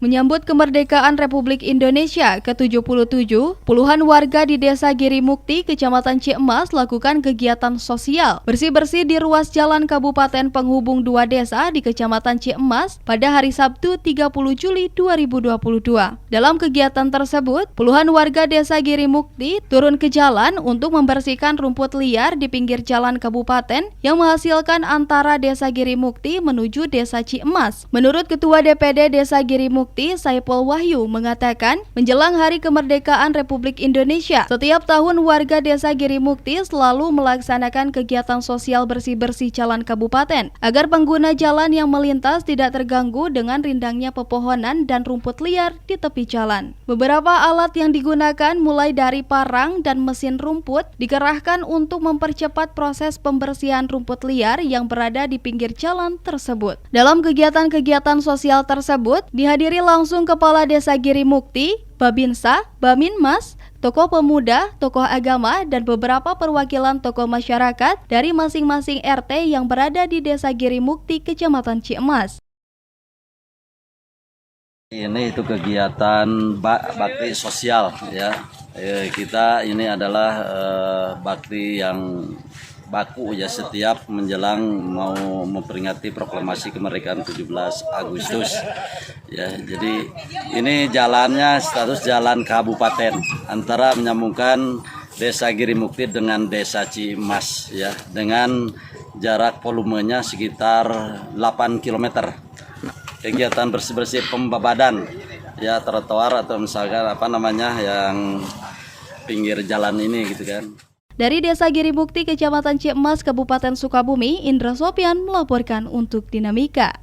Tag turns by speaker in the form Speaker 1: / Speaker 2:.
Speaker 1: Menyambut kemerdekaan Republik Indonesia ke-77, puluhan warga di Desa Girimukti, Kecamatan Ciemas lakukan kegiatan sosial bersih-bersih di ruas jalan Kabupaten penghubung dua desa di Kecamatan Ciemas pada hari Sabtu 30 Juli 2022. Dalam kegiatan tersebut, puluhan warga Desa Girimukti turun ke jalan untuk membersihkan rumput liar di pinggir jalan kabupaten yang menghasilkan antara Desa Girimukti menuju Desa Ciemas. Menurut Ketua DPD Desa Girimukti, Saipul Wahyu mengatakan, menjelang Hari Kemerdekaan Republik Indonesia, setiap tahun warga Desa Girimukti selalu melaksanakan kegiatan sosial bersih-bersih jalan kabupaten agar pengguna jalan yang melintas tidak terganggu dengan rindangnya pepohonan dan rumput liar di tepi jalan. Beberapa alat yang digunakan mulai dari parang dan mesin rumput dikerahkan untuk mempercepat proses pembersihan rumput liar yang berada di pinggir jalan tersebut. Dalam kegiatan-kegiatan sosial tersebut dihadiri langsung Kepala Desa Girimukti, Babinsa, Baminmas, tokoh pemuda, tokoh agama, dan beberapa perwakilan tokoh masyarakat dari masing-masing RT yang berada di Desa Girimukti, Kecamatan Ciemas.
Speaker 2: Ini itu kegiatan bakti sosial ya. Kita ini adalah bakti yang baku ya, setiap menjelang mau memperingati proklamasi kemerdekaan 17 Agustus ya. Jadi ini jalannya status jalan kabupaten antara menyambungkan Desa Girimukti dengan Desa Ciemas ya, dengan jarak volumenya sekitar 8 km. Kegiatan bersih-bersih pembabadan ya, trotoar atau misalkan yang pinggir jalan ini gitu kan.
Speaker 1: Dari Desa Girimukti, Kecamatan Ciemas, Kabupaten Sukabumi, Indra Sopyan melaporkan untuk Dinamika.